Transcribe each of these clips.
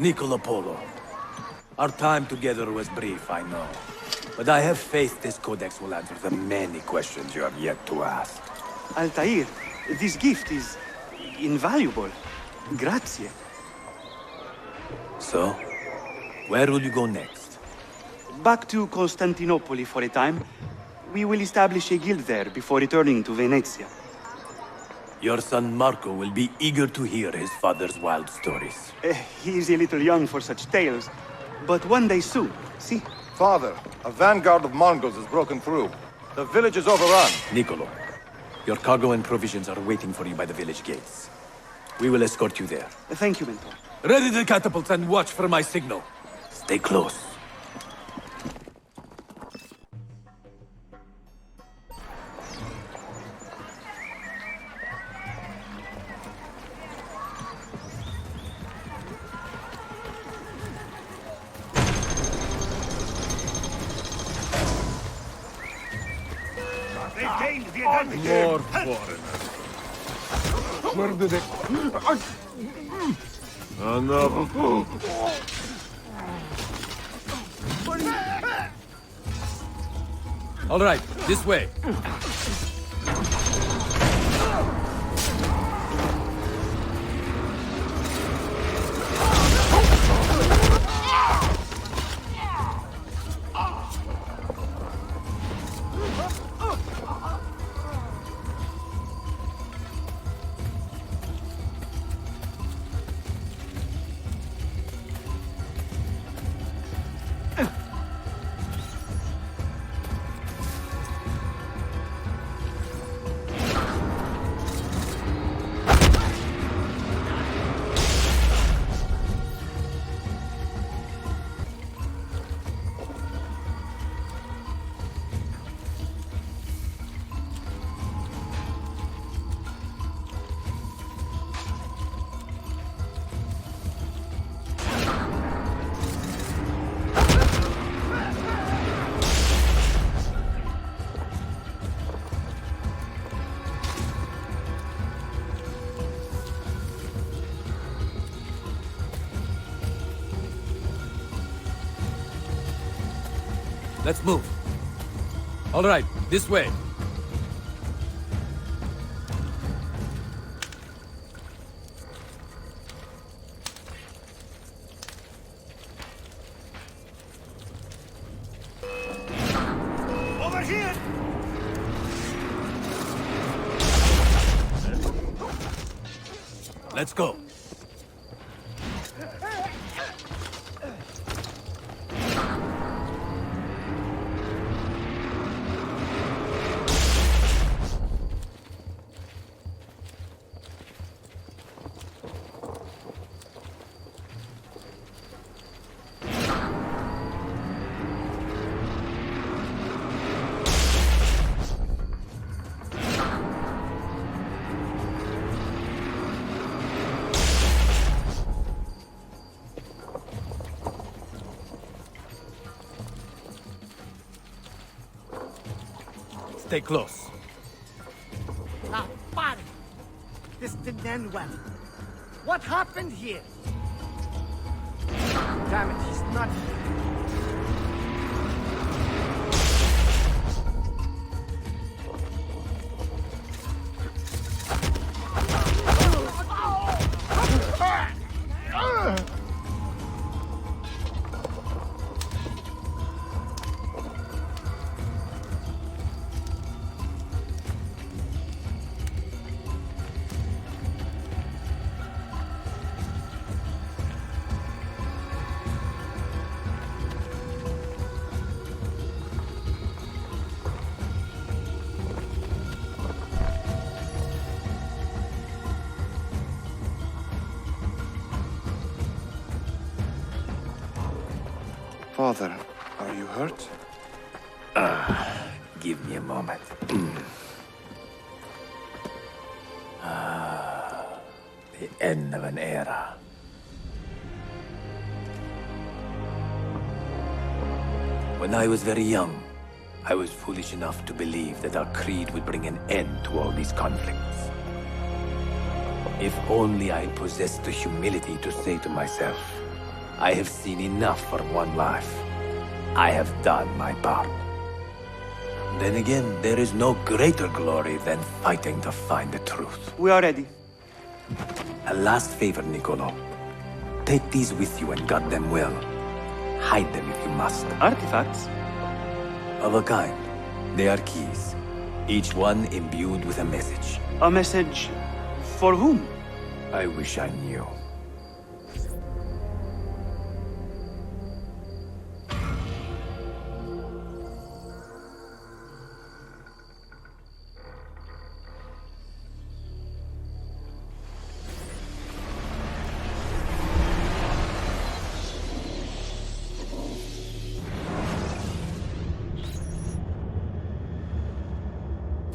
Niccolo Polo. Our time together was brief, I know. But I have faith this codex will answer the many questions you have yet to ask. Altair, this gift is invaluable. Grazie. So, where will you go next? Back to Constantinople for a time. We will establish a guild there before returning to Venezia. Your son Marco will be eager to hear his father's wild stories. He is a little young for such tales, but one day soon, see? Father, a vanguard of Mongols has broken through. The village is overrun. Niccolo, your cargo and provisions are waiting for you by the village gates. We will escort you there. Thank you, Mentor. Ready the catapults and watch for my signal. Stay close. They've gained the advantage. More foreigners. Where do they... Enough. All right, this way. Let's move. All right, this way. Over here! Let's go. Stay close. Now, pare! This didn't end well. What happened here? Damn it, he's not here. Father, are you hurt? Give me a moment. The end of an era. When I was very young, I was foolish enough to believe that our creed would bring an end to all these conflicts. If only I possessed the humility to say to myself, I have seen enough for one life. I have done my part. Then again, there is no greater glory than fighting to find the truth. We are ready. A last favor, Niccolo. Take these with you and guard them well. Hide them if you must. Artifacts? Of a kind. They are keys. Each one imbued with a message. A message for whom? I wish I knew.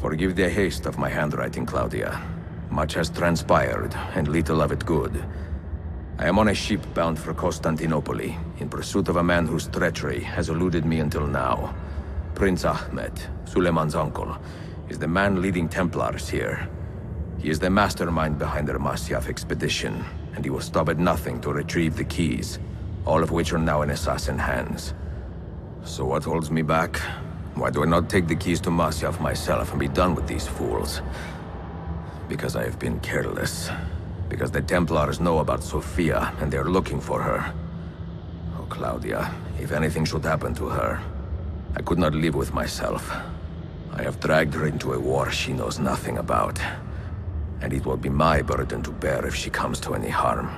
Forgive the haste of my handwriting, Claudia. Much has transpired, and little of it good. I am on a ship bound for Constantinople, in pursuit of a man whose treachery has eluded me until now. Prince Ahmed, Suleiman's uncle, is the man leading Templars here. He is the mastermind behind the Masyaf expedition, and he will stop at nothing to retrieve the keys, all of which are now in assassin hands. So what holds me back? Why do I not take the keys to Masyaf myself and be done with these fools? Because I have been careless. Because the Templars know about Sophia, and they're looking for her. Oh, Claudia, if anything should happen to her, I could not live with myself. I have dragged her into a war she knows nothing about. And it will be my burden to bear if she comes to any harm.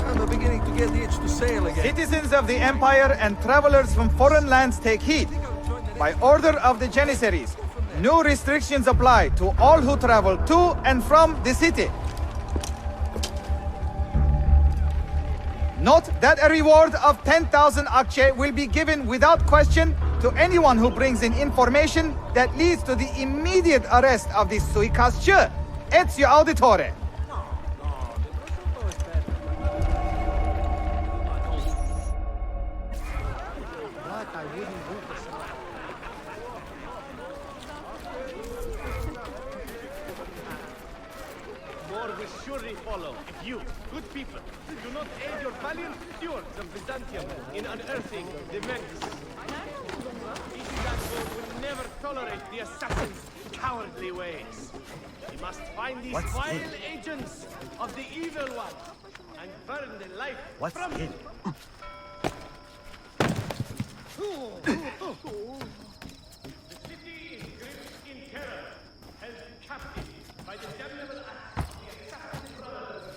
I'm beginning to get the itch to sail again. Citizens of the Empire and travelers from foreign lands take heed. By order of the Janissaries, new restrictions apply to all who travel to and from the city. Note that a reward of 10,000 akçe will be given without question to anyone who brings in information that leads to the immediate arrest of the suikastçı. Ezio Auditore. More will surely follow if you, good people, do not aid your valiant stewards of Byzantium in unearthing the menace. PCGAMING will never tolerate the assassin's cowardly ways. We must find these vile agents of the evil one and burn the life from him. The city is gripped in terror, held captive by the damnable acts of the assassin brothers.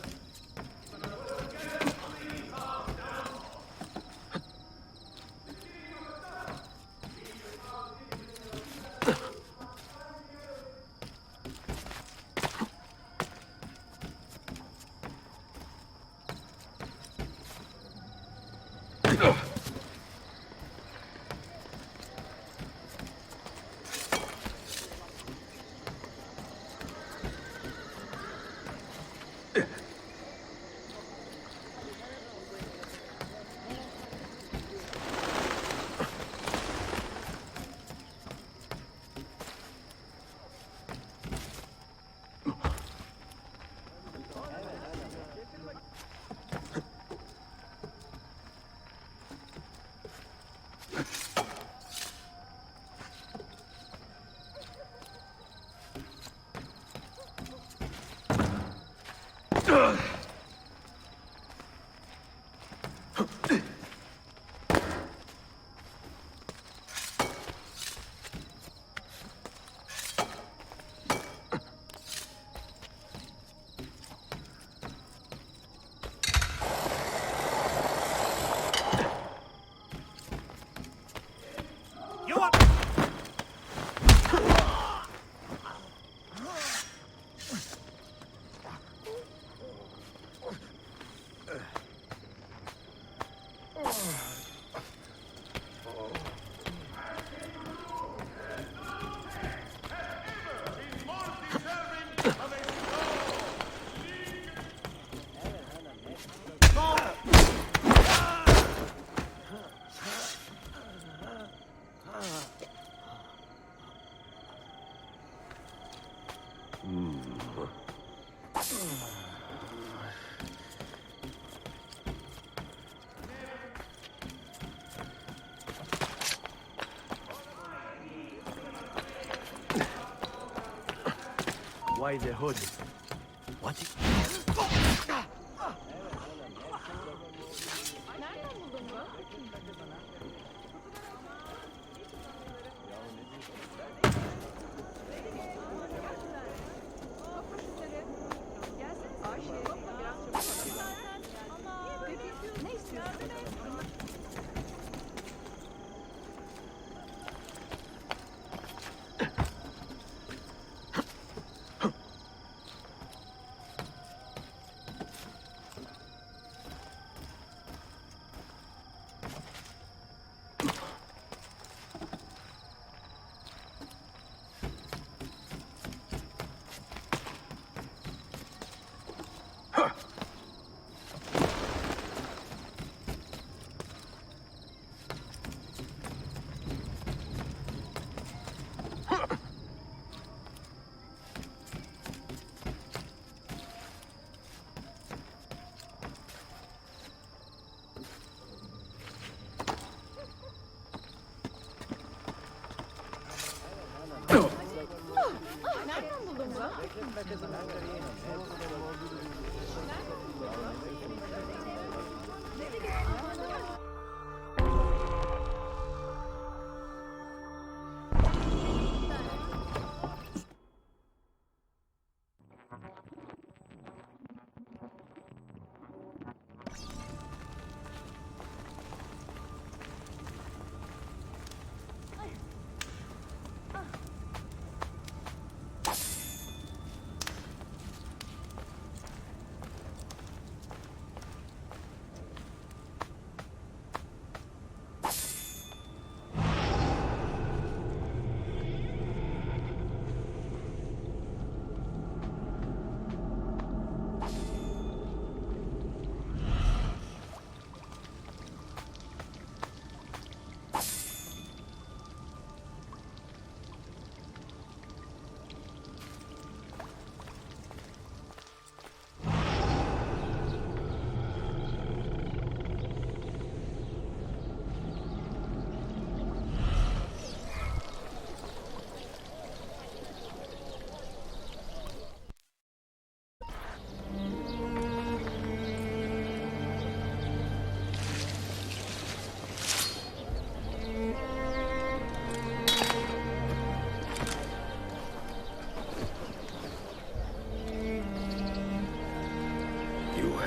You want... Why the hood? What?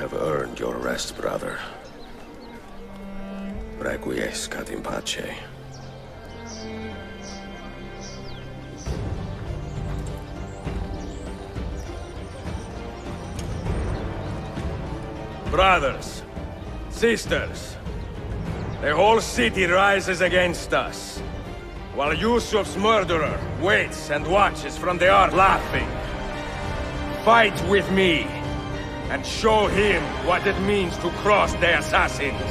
have earned your rest, brother. Requiescat in pace. Brothers, sisters, the whole city rises against us, while Yusuf's murderer waits and watches from the art laughing. Fight with me, and show him what it means to cross the assassins.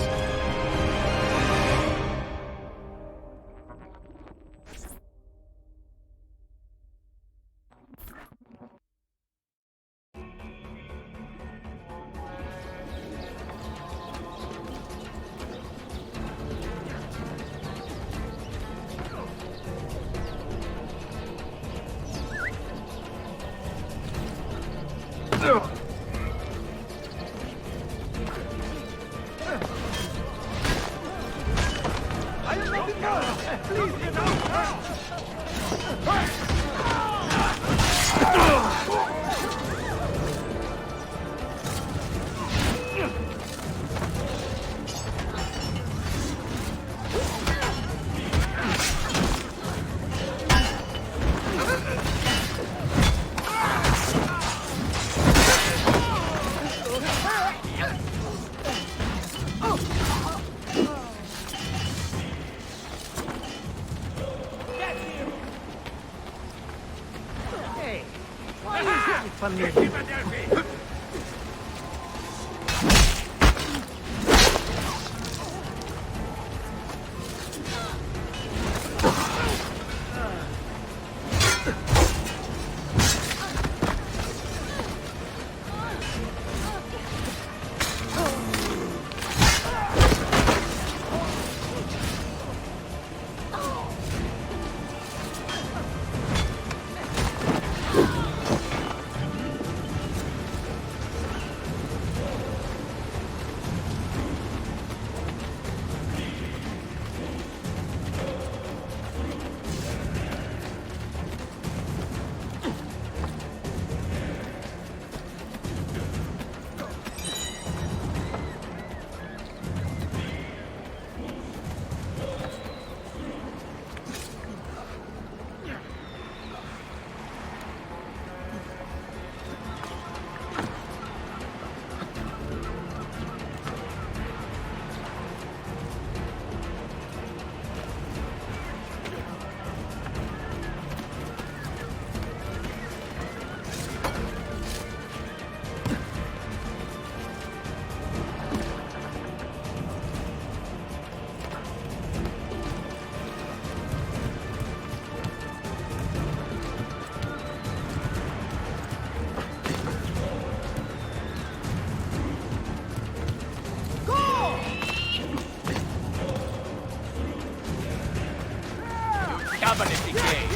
Cabinet decay,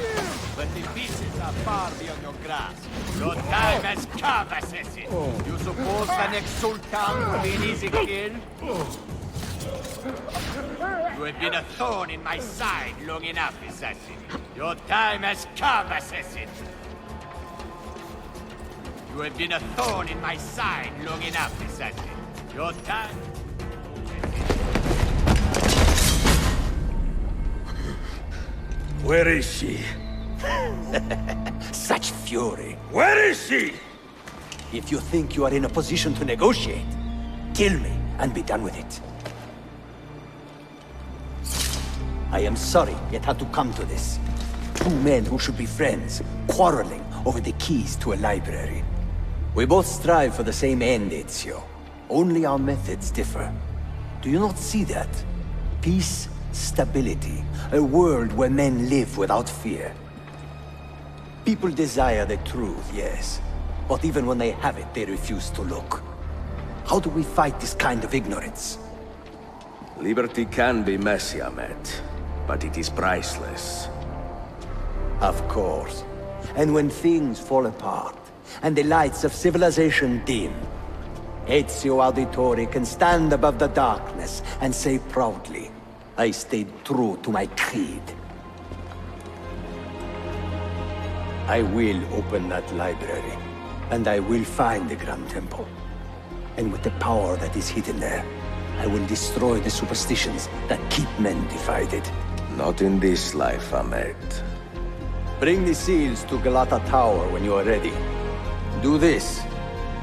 but the pieces are far beyond your grasp. Your time has come, assassin. You suppose the next Sultan will be an easy kill? You have been a thorn in my side long enough, assassin. Your time has come, assassin. You have been a thorn in my side long enough, assassin. Your time... Where is she? Such fury. Where is she? If you think you are in a position to negotiate, kill me and be done with it. I am sorry it had to come to this. Two men who should be friends, quarreling over the keys to a library. We both strive for the same end, Ezio. Only our methods differ. Do you not see that? Peace, stability, a world where men live without fear. People desire the truth, yes. But even when they have it, they refuse to look. How do we fight this kind of ignorance? Liberty can be messy, Ahmed, but it is priceless. Of course. And when things fall apart, and the lights of civilization dim, Ezio Auditore can stand above the darkness and say proudly, I stayed true to my creed. I will open that library, and I will find the Grand Temple. And with the power that is hidden there, I will destroy the superstitions that keep men divided. Not in this life, Ahmed. Bring the seals to Galata Tower when you are ready. Do this,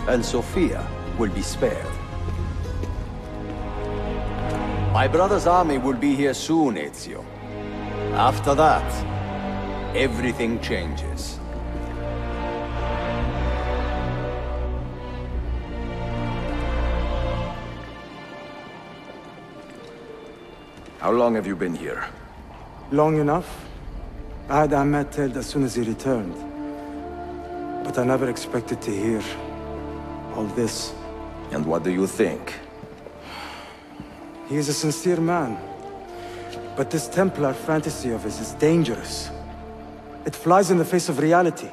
and Sofia will be spared. My brother's army will be here soon, Ezio. After that, everything changes. How long have you been here? Long enough. I had Ahmed killed as soon as he returned. But I never expected to hear all this. And what do you think? He is a sincere man. But this Templar fantasy of his is dangerous. It flies in the face of reality.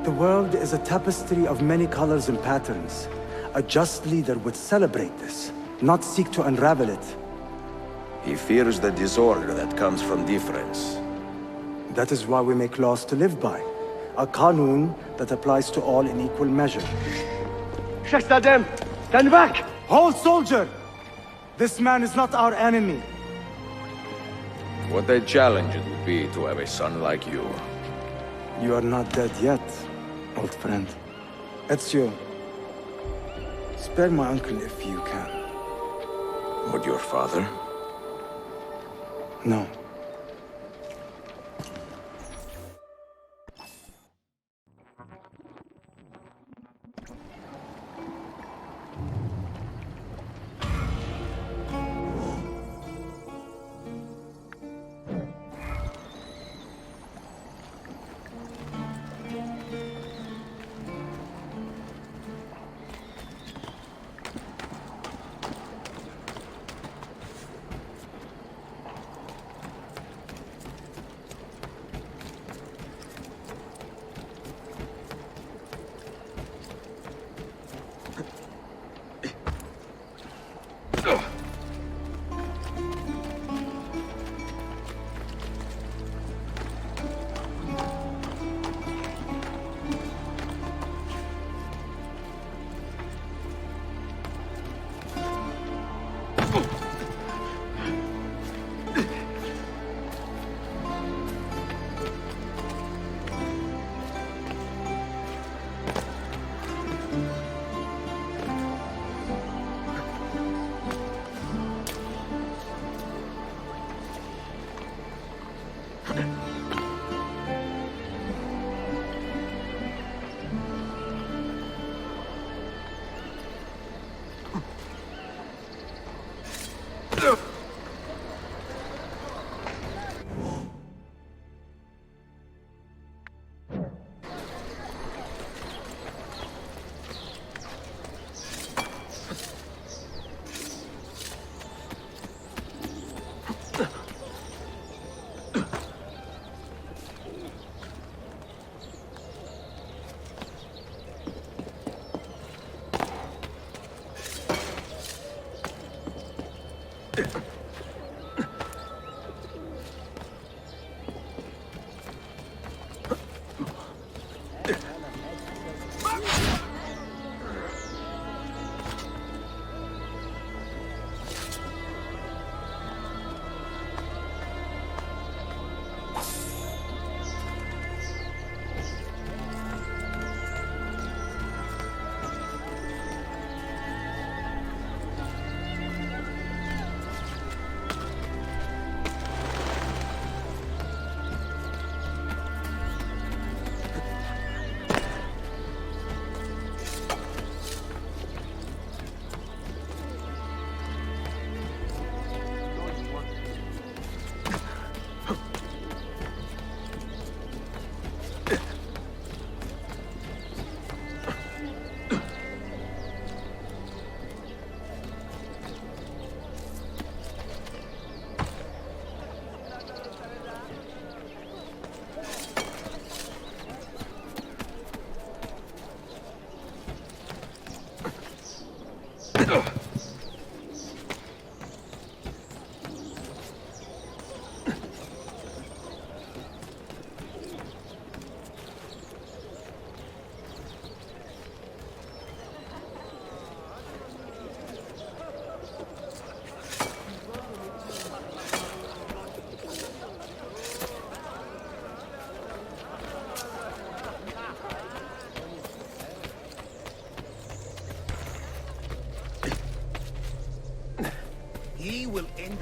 The world is a tapestry of many colors and patterns. A just leader would celebrate this, not seek to unravel it. He fears the disorder that comes from difference. That is why we make laws to live by. A qanun that applies to all in equal measure. Shahzadem, stand back! Hold, soldier! This man is not our enemy. What a challenge it would be to have a son like you. You are not dead yet, old friend. Ezio, spare my uncle if you can. Would your father? No.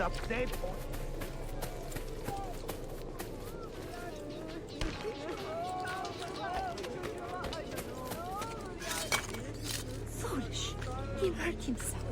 update. Foolish. He'll hurt himself.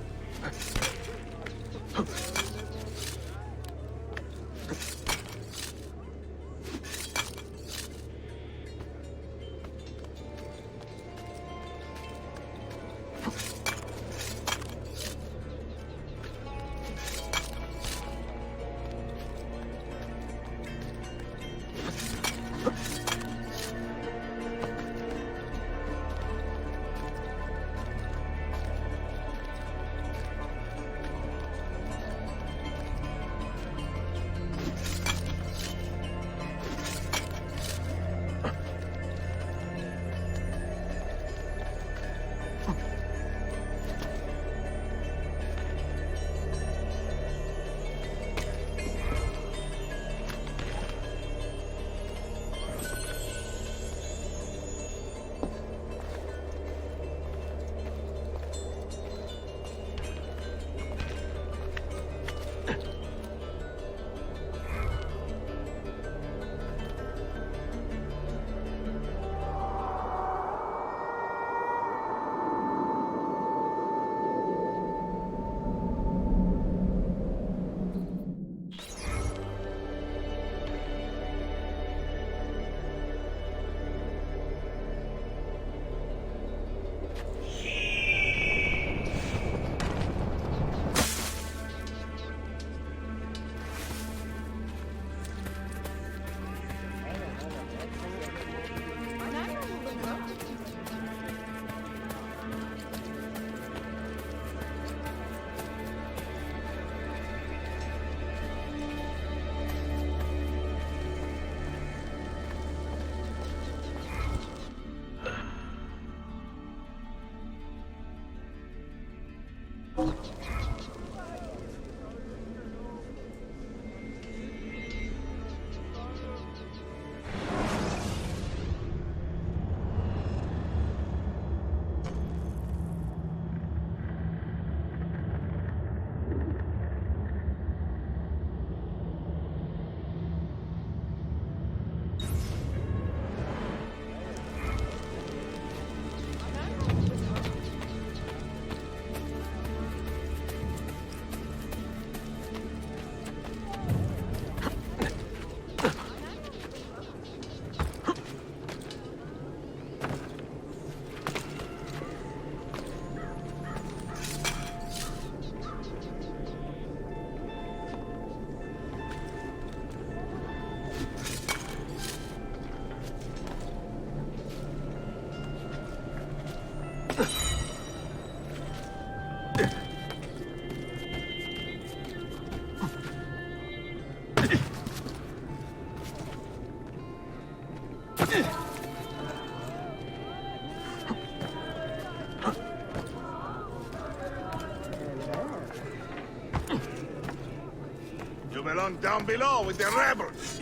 You belong down below with the rebels.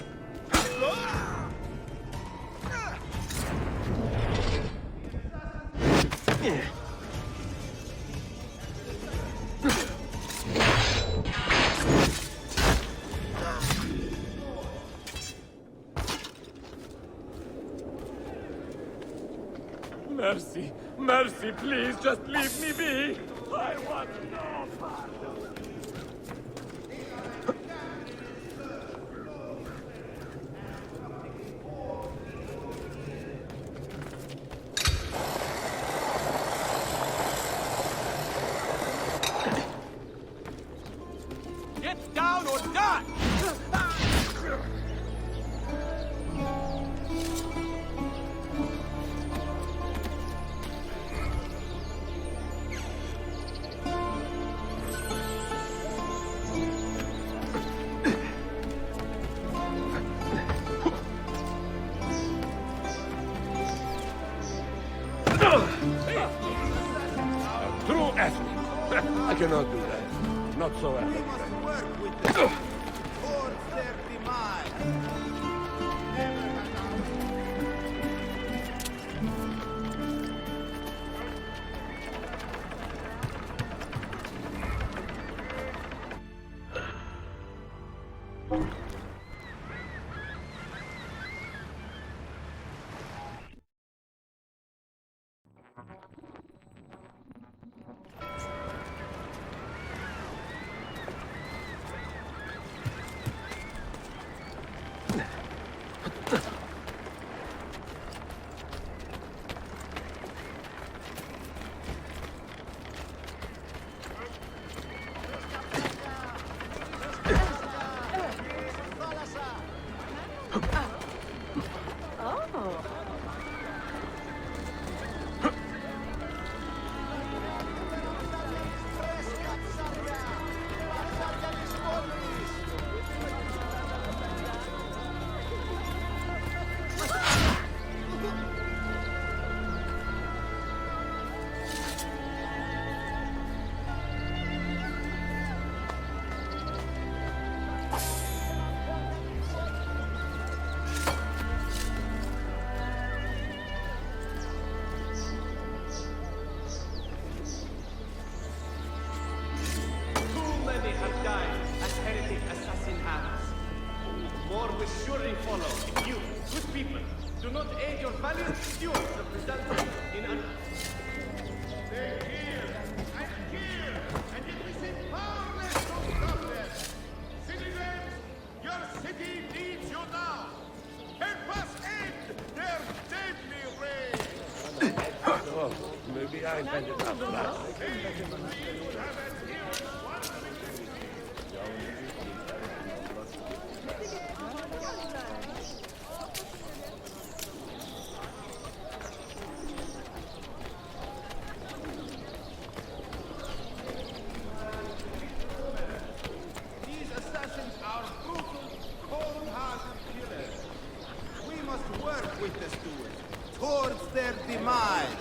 Mercy, mercy, please, just leave me be. I want no part of it. Get down or die! A true athlete. I cannot do that. Not so athletic. Work with them. 430 miles. Too many have died as heretic assassin hands. More will surely follow. You, good people, do not aid your valiant stewards of Byzantium in an... They kill and kill, and yet we seem powerless to stop them. Citizens, your city needs you now. Help us end their deadly reign. Maybe I ended up last. These assassins are brutal, cold-hearted killers. We must work with the stewards towards their demise.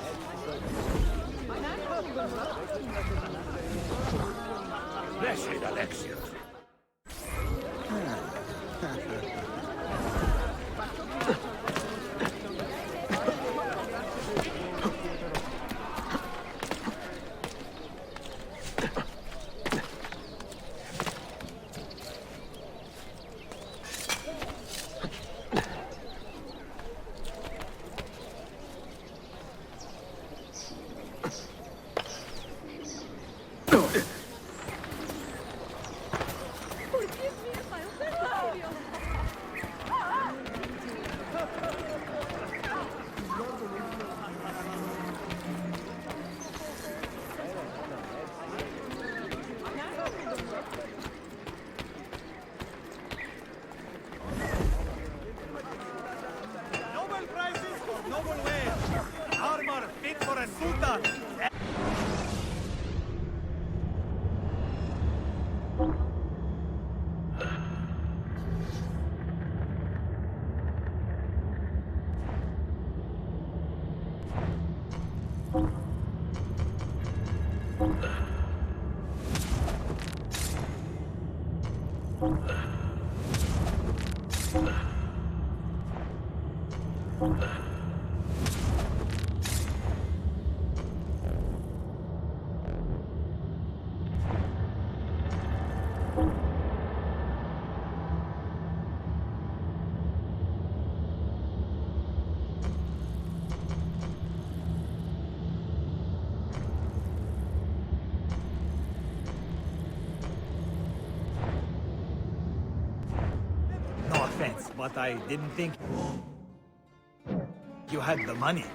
Blessed Alexius. Noble prizes for noble wares. Armor fit for a sultan. No offense, but I didn't think you had the money.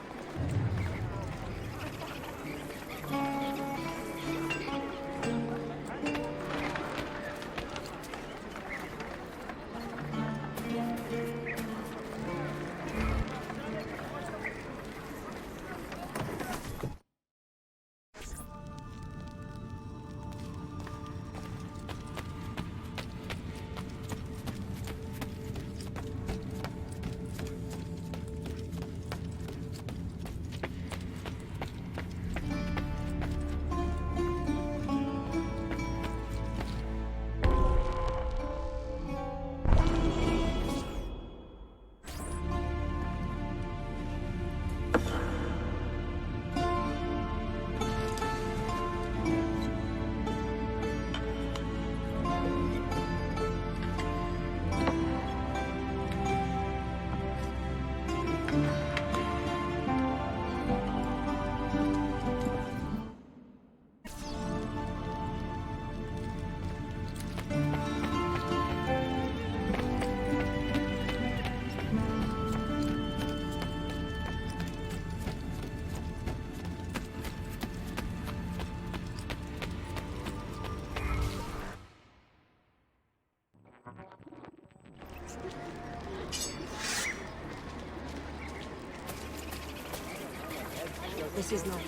This is not.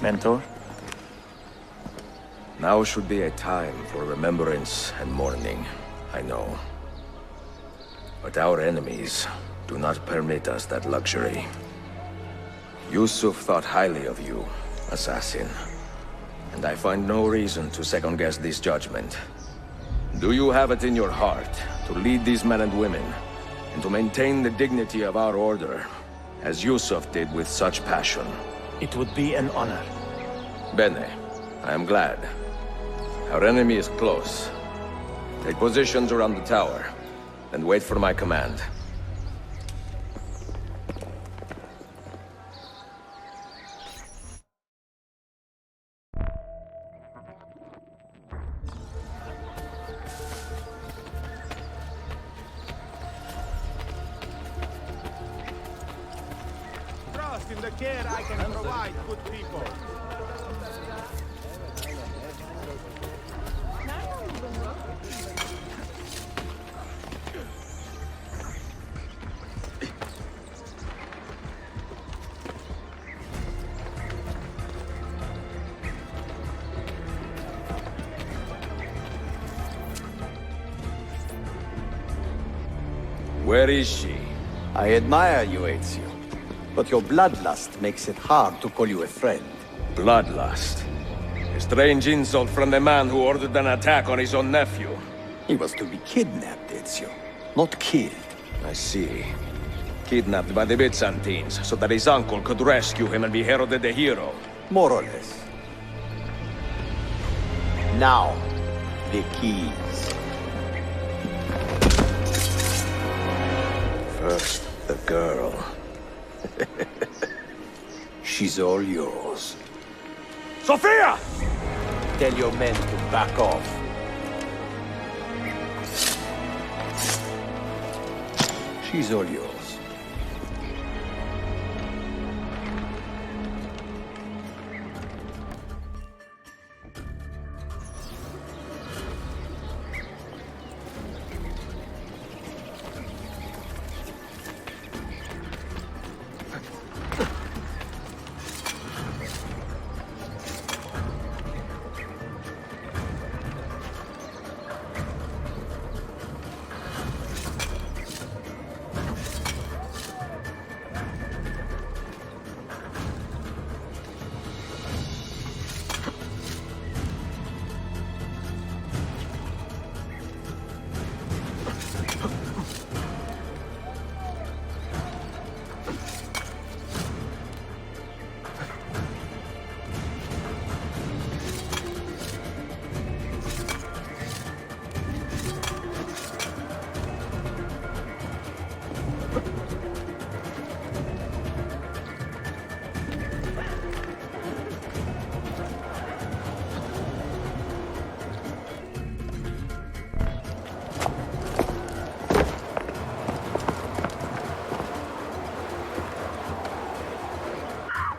Mentor? Now should be a time for remembrance and mourning, I know. But our enemies do not permit us that luxury. Yusuf thought highly of you, assassin. And I find no reason to second-guess this judgment. Do you have it in your heart to lead these men and women, and to maintain the dignity of our order, as Yusuf did with such passion? It would be an honor. Bene, I am glad. Our enemy is close. Take positions around the tower, and wait for my command. Trust in the care I can provide, good people. Where is she? I admire you, Ezio. But your bloodlust makes it hard to call you a friend. Bloodlust. A strange insult from the man who ordered an attack on his own nephew. He was to be kidnapped, Ezio, not killed. I see. Kidnapped by the Byzantines, so that his uncle could rescue him and be heralded a hero. More or less. Now, the keys. First, the girl. She's all yours. Sophia! Tell your men to back off. She's all yours.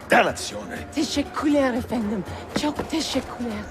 Delazione. Teşekkürler efendim. Çok teşekkürler.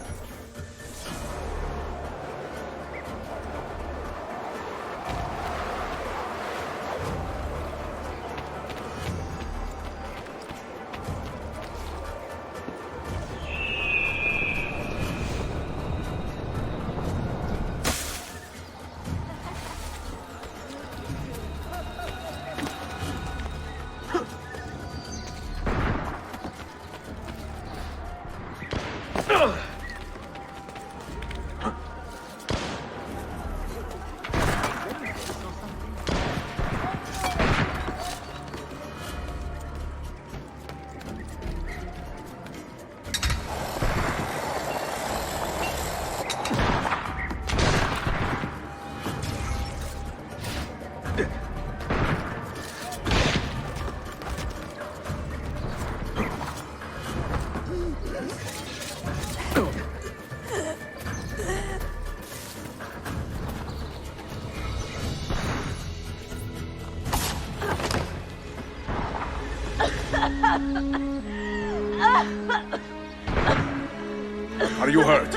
Are you hurt?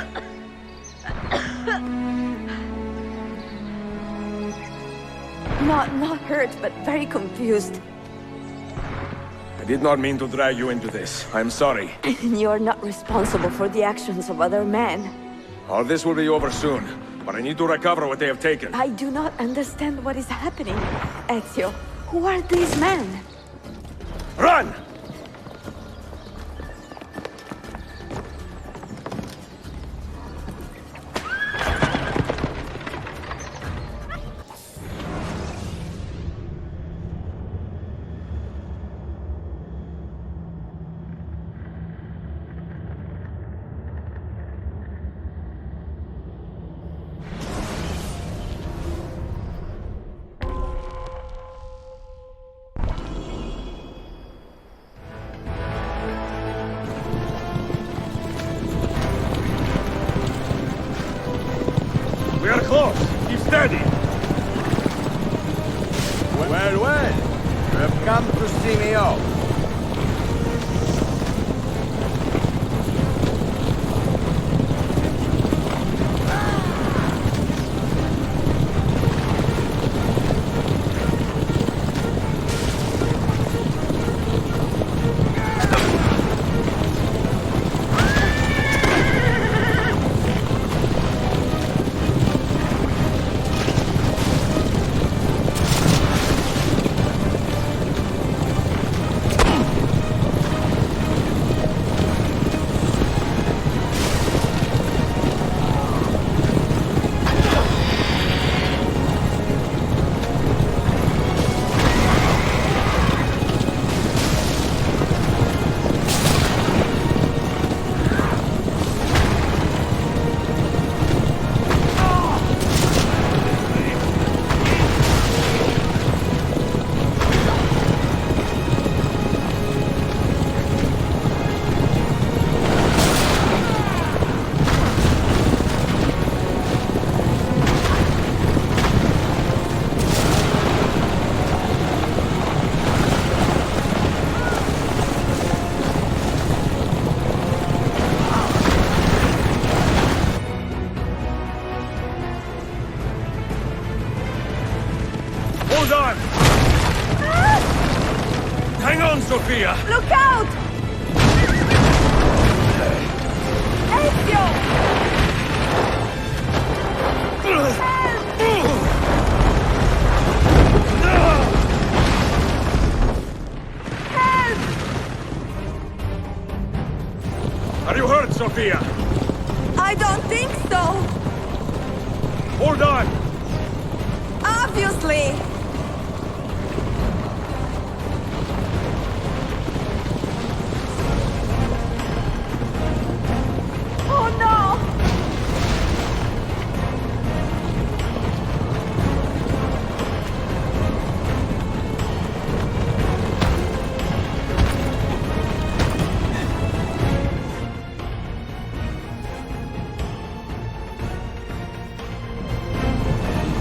Not hurt, but very confused. I did not mean to drag you into this. I'm sorry. You're not responsible for the actions of other men. All this will be over soon, but I need to recover what they have taken. I do not understand what is happening. Ezio, who are these men? Run! We are close. Keep steady. Well, well. You have come to see me off. Hold on! Hang on, Sophia! Look out! Ezio! Are you hurt, Sophia? I don't think so! Hold on! Obviously! Oh no!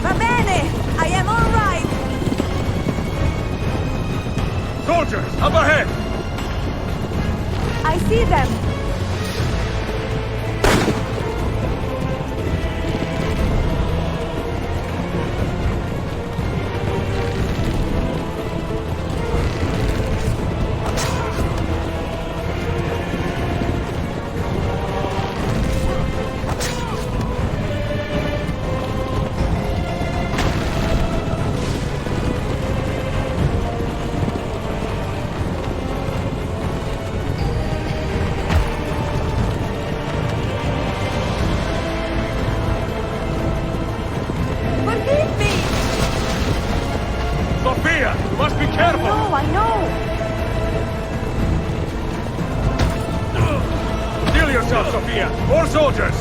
Va bene! I am all right! Soldiers, up ahead! I see them! Forgive me! Sophia, you must be careful! I know! Steel yourself, Sophia! More soldiers!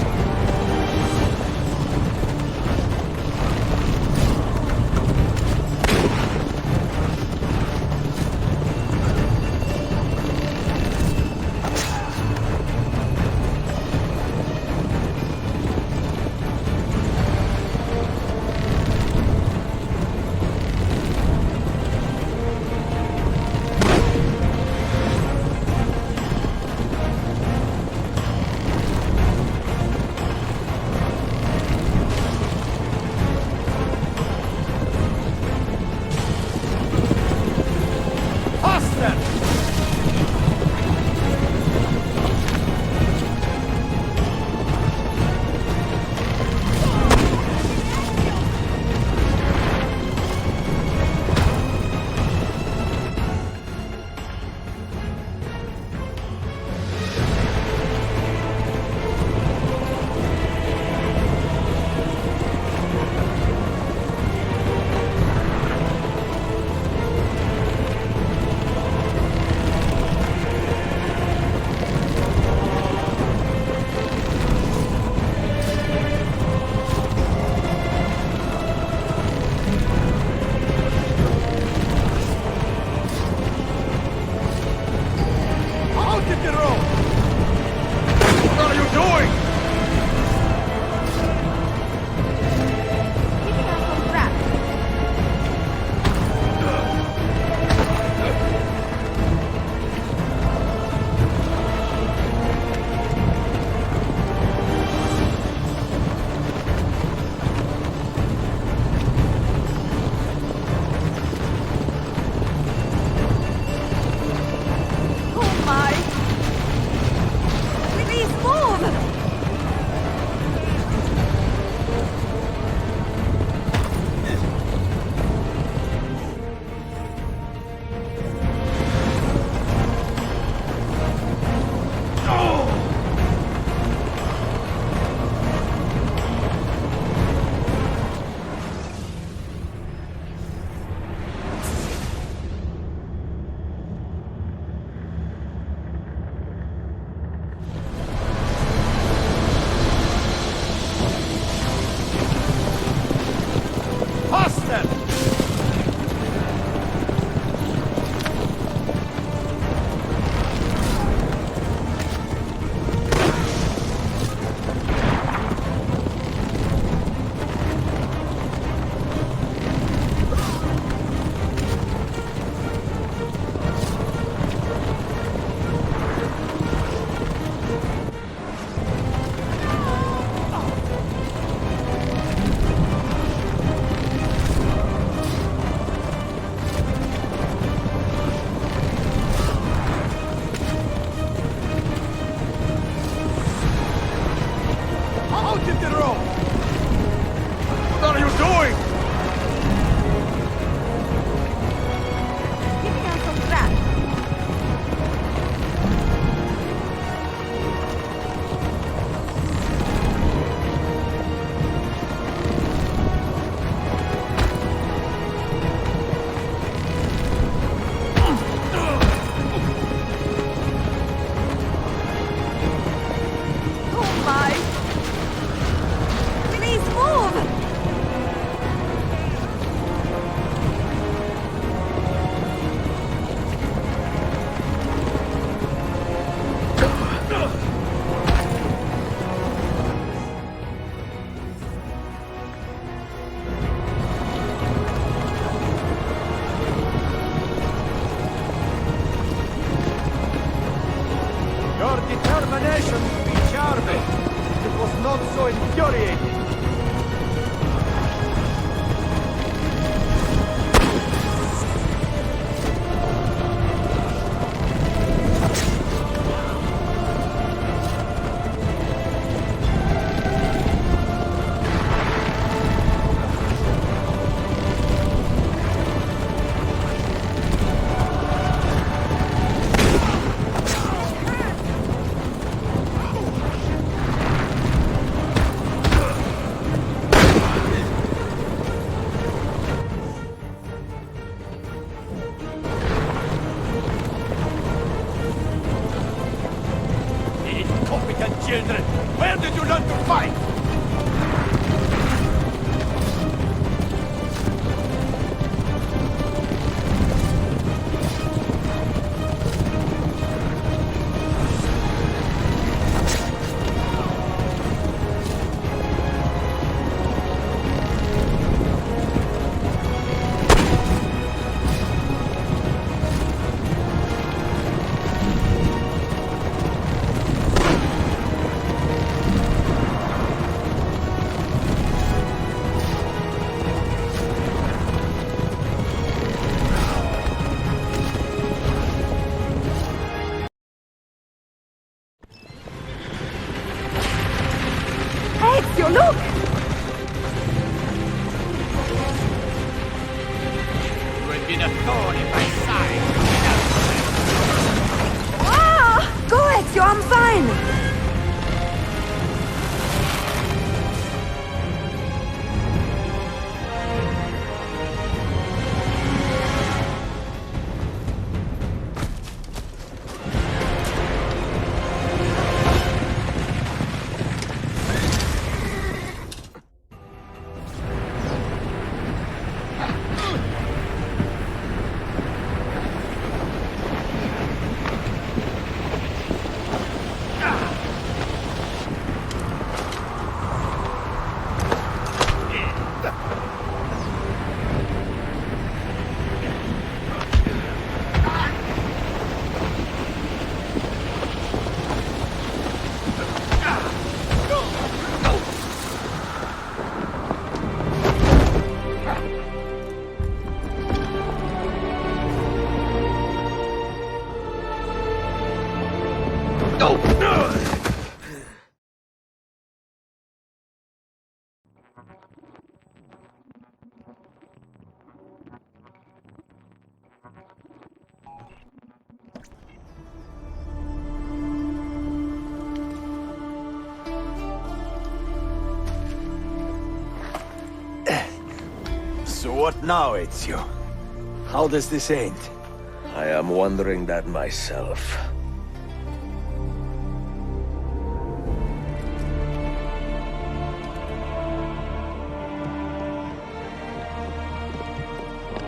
did the rope! What are you doing? Giving us some crap. Oh my! Please move! Your determination to be charming. It was not so infuriating. Incompetent children! Where did you learn to fight? Ezio, look! You have been a thorn in my side. Ah! Go, Ezio, I'm fine! So what now, Ezio? How does this end? I am wondering that myself.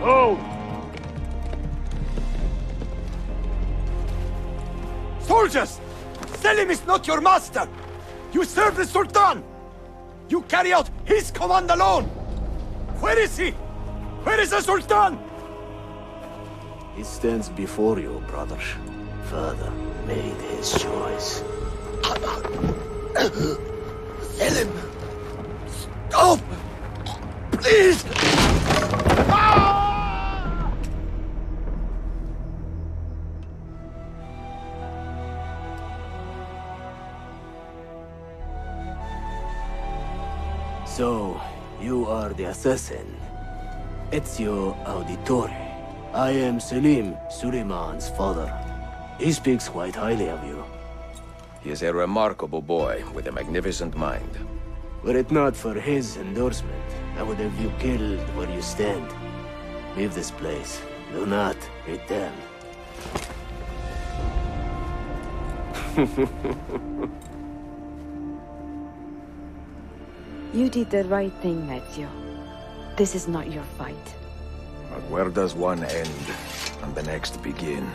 Oh! Soldiers! Selim is not your master! You serve the Sultan! You carry out his command alone! Where is he? Where is the Sultan? He stands before you, brother. Father made his choice. Selim! Stop! Please! So, you are the assassin. Ezio Auditore. I am Selim, Suleiman's father. He speaks quite highly of you. He is a remarkable boy with a magnificent mind. Were it not for his endorsement, I would have you killed where you stand. Leave this place. Do not return. You did the right thing, Ezio. This is not your fight. But where does one end and the next begin?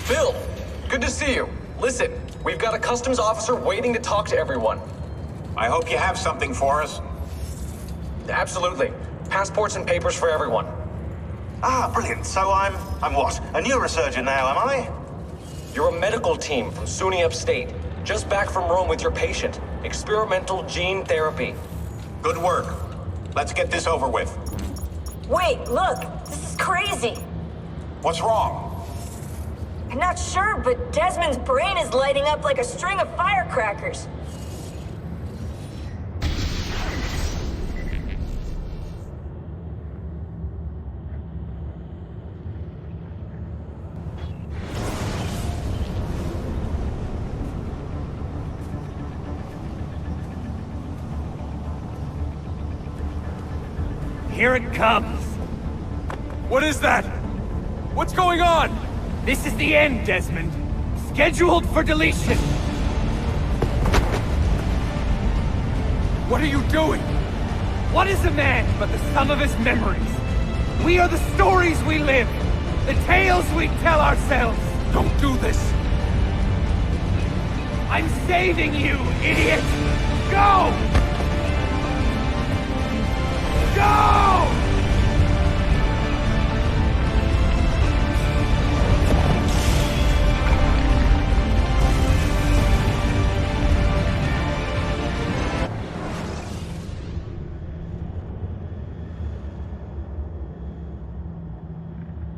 Bill, good to see you. Listen, we've got a customs officer waiting to talk to everyone. I hope you have something for us. Absolutely. Passports and papers for everyone. Ah, brilliant. So I'm what? A neurosurgeon now, am I? You're a medical team from SUNY Upstate. Just back from Rome with your patient. Experimental gene therapy. Good work. Let's get this over with. Wait, look! This is crazy! What's wrong? I'm not sure, but Desmond's brain is lighting up like a string of firecrackers. Here it comes! What is that? What's going on? This is the end, Desmond. Scheduled for deletion. What are you doing? What is a man but the sum of his memories? We are the stories we live, the tales we tell ourselves. Don't do this. I'm saving you, idiot! Go! Go!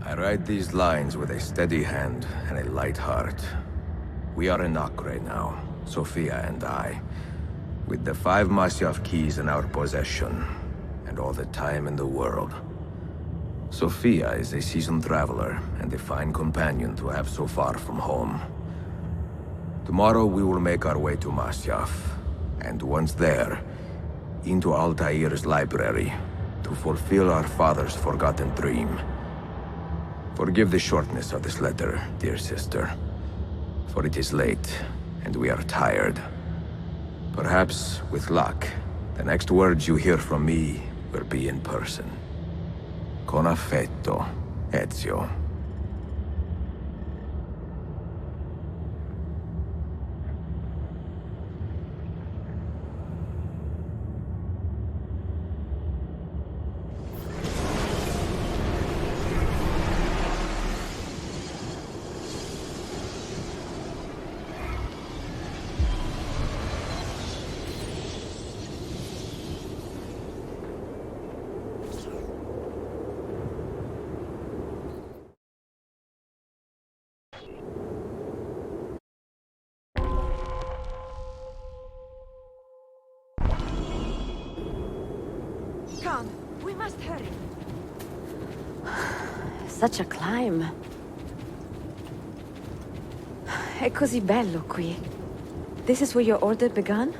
I write these lines with a steady hand and a light heart. We are in Acre now, Sofia and I, with the 5 Masyaf keys in our possession, and all the time in the world. Sofia is a seasoned traveler, and a fine companion to have so far from home. Tomorrow we will make our way to Masyaf, and once there, into Altair's library, to fulfill our father's forgotten dream. Forgive the shortness of this letter, dear sister, for it is late, and we are tired. Perhaps, with luck, the next words you hear from me will be in person. Con affetto, Ezio. Come, we must hurry. Such a climb. È così bello qui. This is where your order began?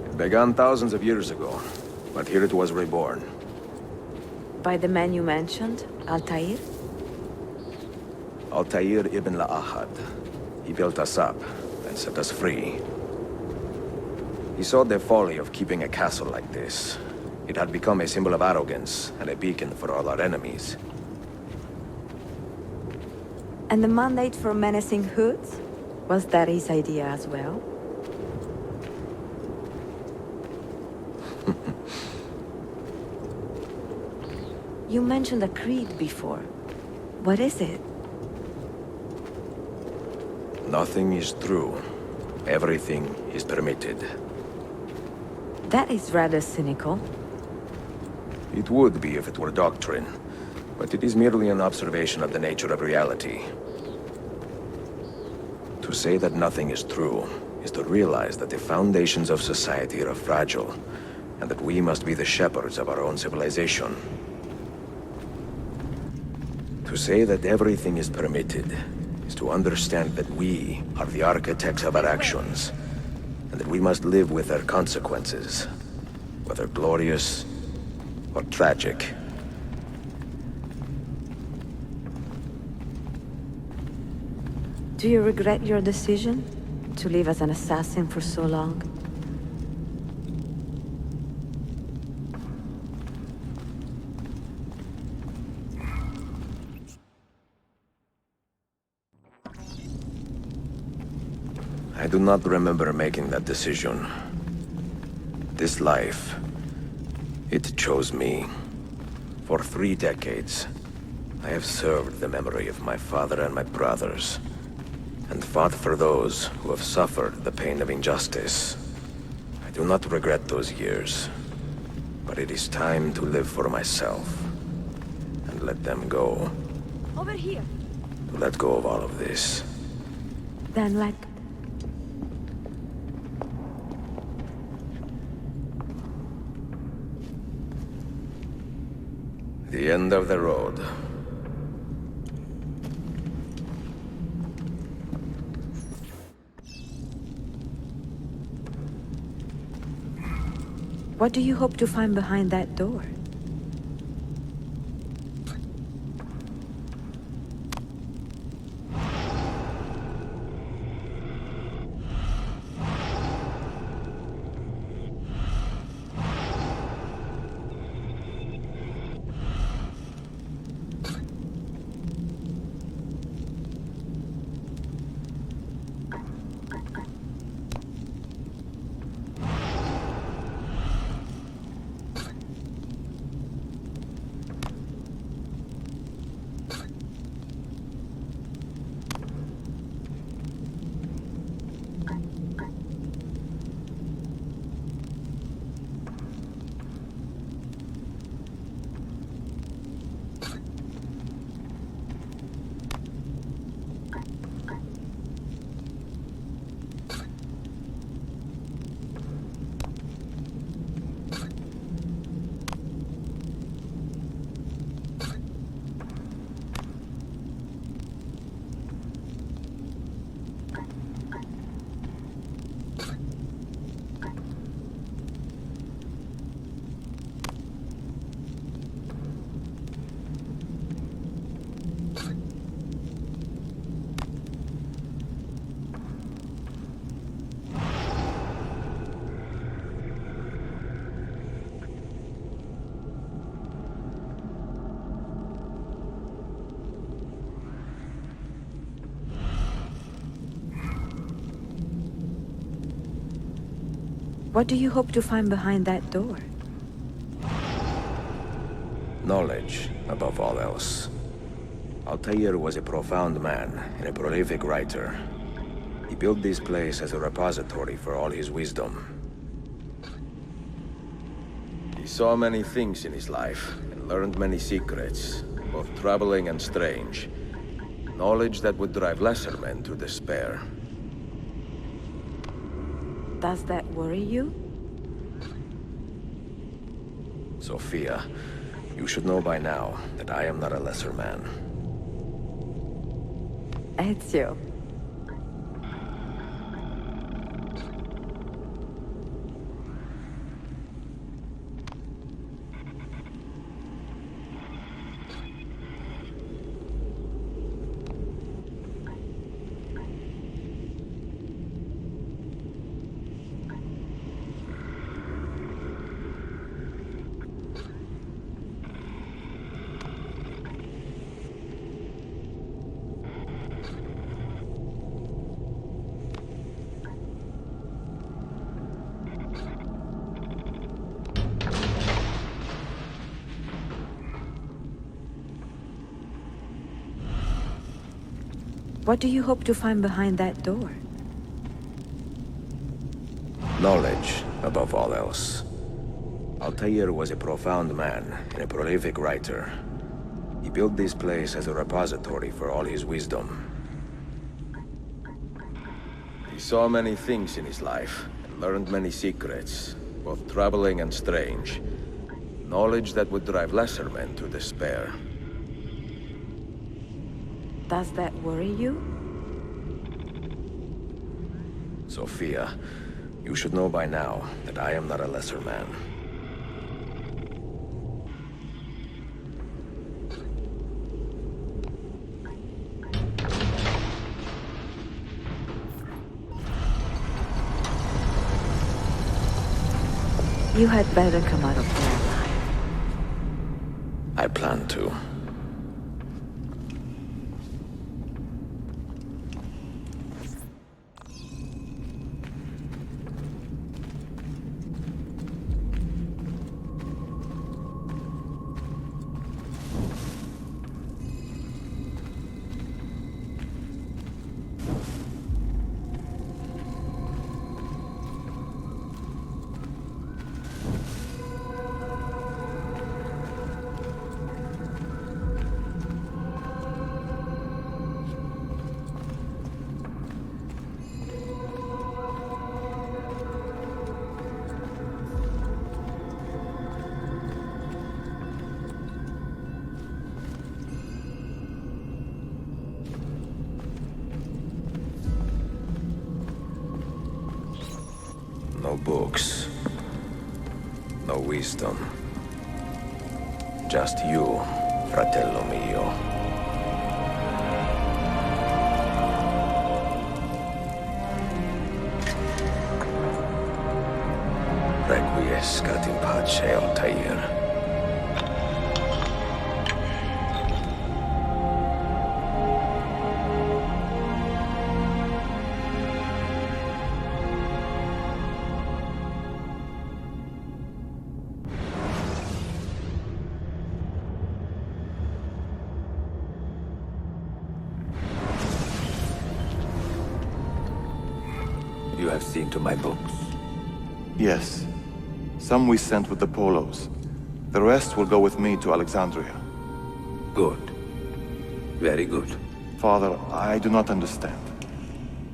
It began thousands of years ago, but here it was reborn. By the man you mentioned, Altair? Altair ibn La'ahad. He built us up and set us free. He saw the folly of keeping a castle like this. It had become a symbol of arrogance and a beacon for all our enemies. And the mandate for menacing hoods? Was that his idea as well? You mentioned a creed before. What is it? Nothing is true. Everything is permitted. That is rather cynical. It would be if it were doctrine, but it is merely an observation of the nature of reality. To say that nothing is true is to realize that the foundations of society are fragile, and that we must be the shepherds of our own civilization. To say that everything is permitted is to understand that we are the architects of our actions, and that we must live with their consequences, whether glorious or tragic. Do you regret your decision to live as an assassin for so long? I do not remember making that decision. This life, it chose me. For 3 decades, I have served the memory of my father and my brothers, and fought for those who have suffered the pain of injustice. I do not regret those years, but it is time to live for myself, and let them go. Over here. To let go of all of this. Then let... The end of the road. What do you hope to find behind that door? What do you hope to find behind that door? Knowledge, above all else. Altair was a profound man and a prolific writer. He built this place as a repository for all his wisdom. He saw many things in his life and learned many secrets, both troubling and strange. Knowledge that would drive lesser men to despair. Does that worry you? Sophia, you should know by now that I am not a lesser man. Ezio. What do you hope to find behind that door? Knowledge, above all else. Altair was a profound man and a prolific writer. He built this place as a repository for all his wisdom. He saw many things in his life, and learned many secrets, both troubling and strange. Knowledge that would drive lesser men to despair. Does that worry you? Sophia, you should know by now that I am not a lesser man. You had better come out of there alive. I plan to. No books. No wisdom. Just you, fratello mio. Requiescat in pace, Altair. You have seen to my books? Yes. Some we sent with the Polos. The rest will go with me to Alexandria. Good. Very good. Father, I do not understand.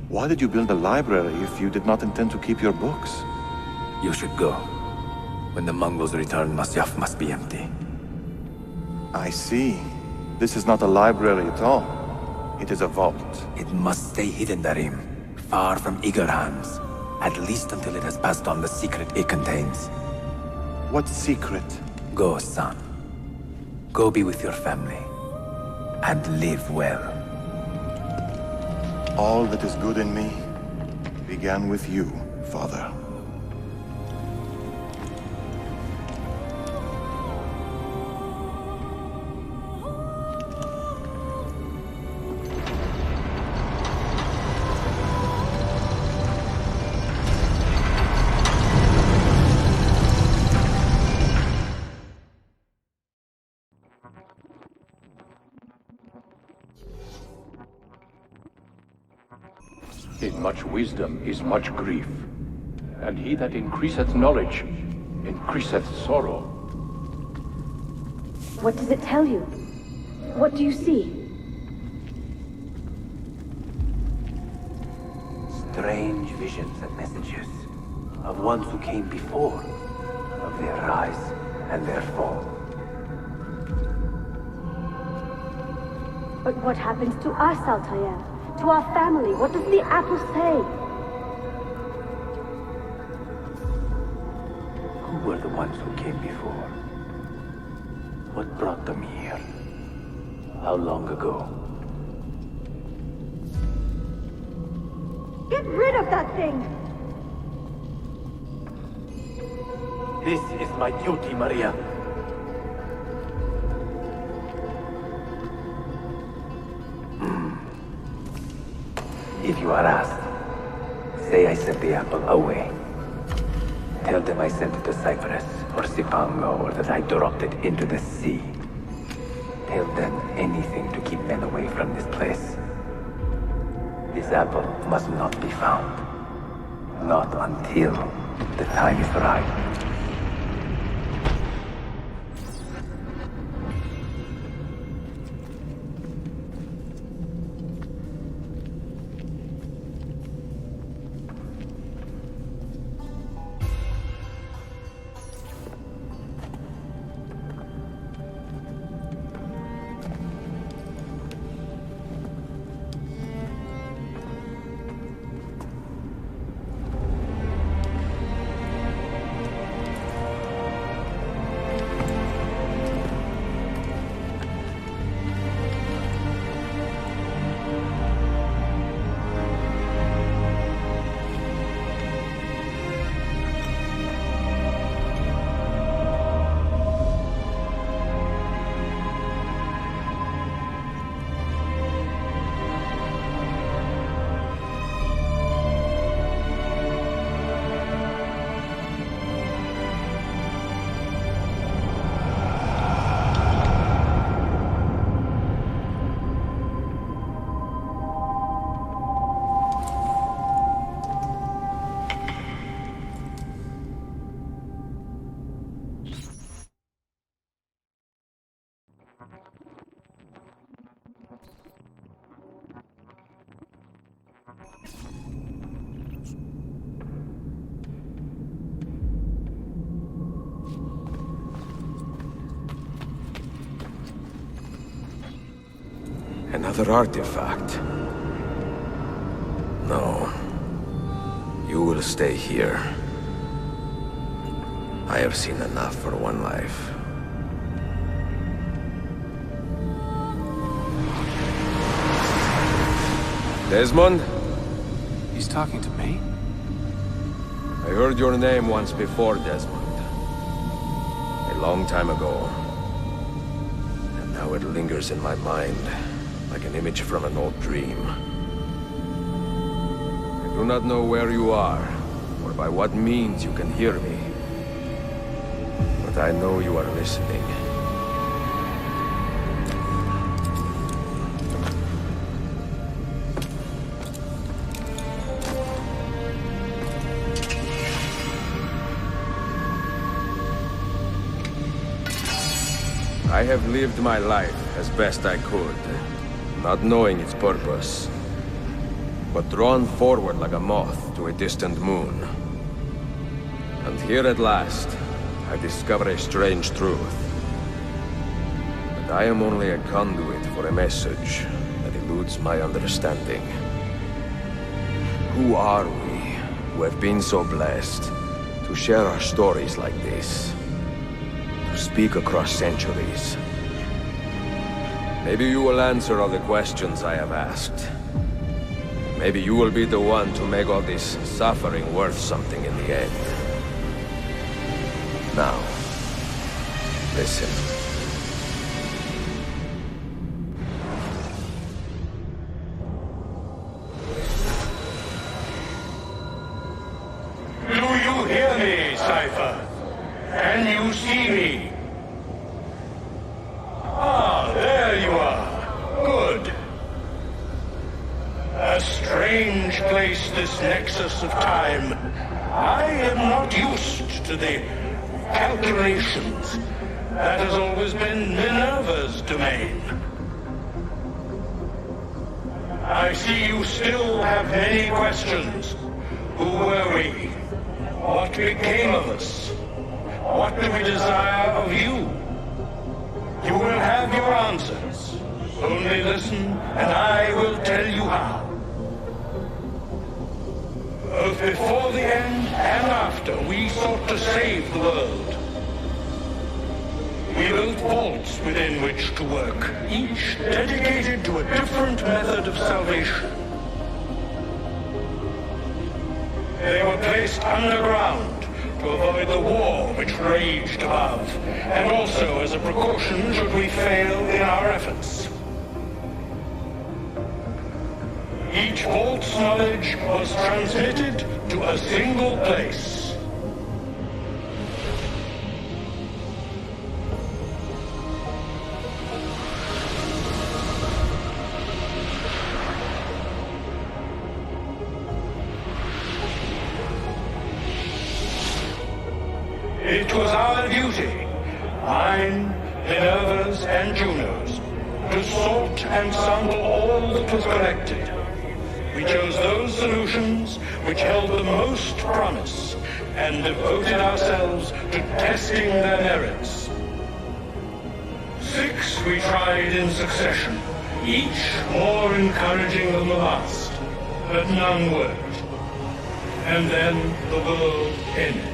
Why did you build a library if you did not intend to keep your books? You should go. When the Mongols return, Masyaf must be empty. I see. This is not a library at all. It is a vault. It must stay hidden, Darim. Far from eager hands. At least until it has passed on the secret it contains. What secret? Go, son. Go be with your family. And live well. All that is good in me began with you, Father. In much wisdom is much grief, and he that increaseth knowledge increaseth sorrow. What does it tell you? What do you see? Strange visions and messages of ones who came before, of their rise and their fall. But what happens to us, Altair? To our family? What does the apple say? Who were the ones who came before? What brought them here? How long ago? Get rid of that thing! This is my duty, Maria. If you are asked, say I sent the apple away. Tell them I sent it to Cyprus or Cipango, or that I dropped it into the sea. Tell them anything to keep men away from this place. apple must not be found. Not until the time is right. Another artifact. No. You will stay here. I have seen enough for one life. Desmond? He's talking to me? I heard your name once before, Desmond. A long time ago. And now it lingers in my mind, like an image from an old dream. I do not know where you are, or by what means you can hear me. But I know you are listening. I have lived my life as best I could, not knowing its purpose, but drawn forward like a moth to a distant moon. And here at last, I discover a strange truth. That I am only a conduit for a message that eludes my understanding. Who are we, who have been so blessed, to share our stories like this? To speak across centuries? Maybe you will answer all the questions I have asked. Maybe you will be the one to make all this suffering worth something in the end. Now, listen. Do you hear me, Cypher? Can you see me? Ah, there you are. Good. A strange place, this nexus of time. I am not used to the calculations. That has always been Minerva's domain. I see you still have many questions. Who were we? What became of us? What do we desire of you? You will have your answers. Only listen, and I will tell you how. Both before the end and after, we sought to save the world. We built vaults within which to work, each dedicated to a different method of salvation. They were placed underground to avoid the war which raged above, and also as a precaution should we fail in our efforts. Each vault's knowledge was transmitted to a single place. and Junos, to sort and sample all that was collected. We chose those solutions which held the most promise and devoted ourselves to testing their merits. 6 we tried in succession, each more encouraging than the last, but none worked. And then the world ended.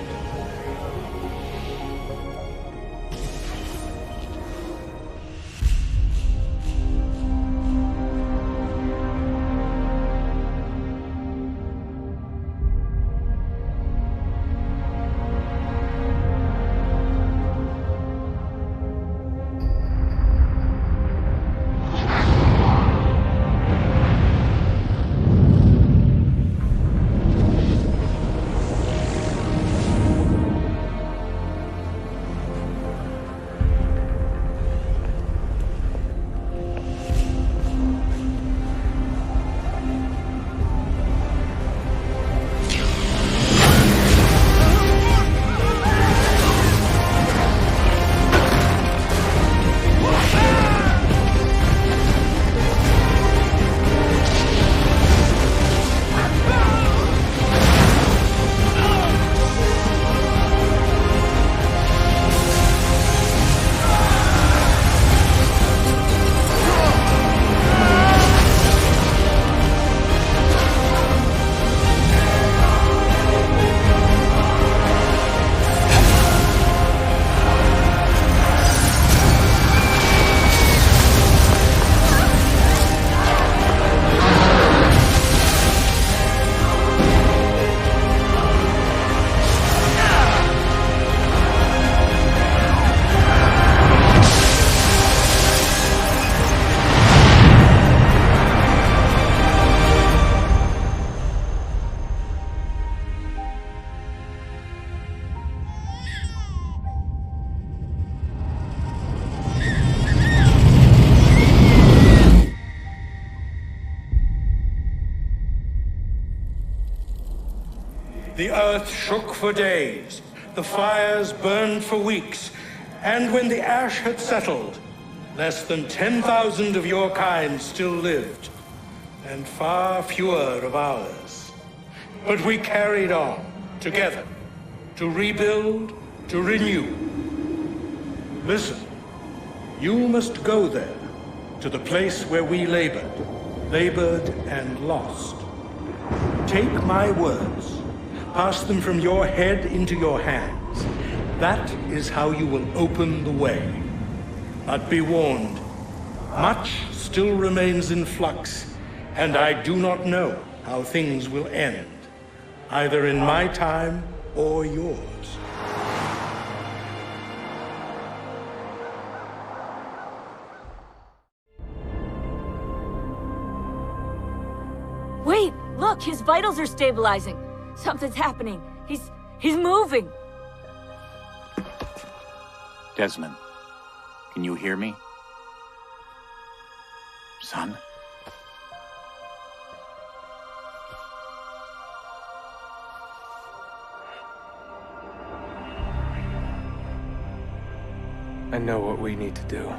The earth shook for days, the fires burned for weeks, and when the ash had settled, less than 10,000 of your kind still lived, and far fewer of ours. But we carried on, together, to rebuild, to renew. Listen, you must go there, to the place where we labored and lost. Take my words. Pass them from your head into your hands. That is how you will open the way. But be warned, much still remains in flux, and I do not know how things will end, either in my time or yours. Wait, look, his vitals are stabilizing. Something's happening. He's moving. Desmond, can you hear me? Son? I know what we need to do.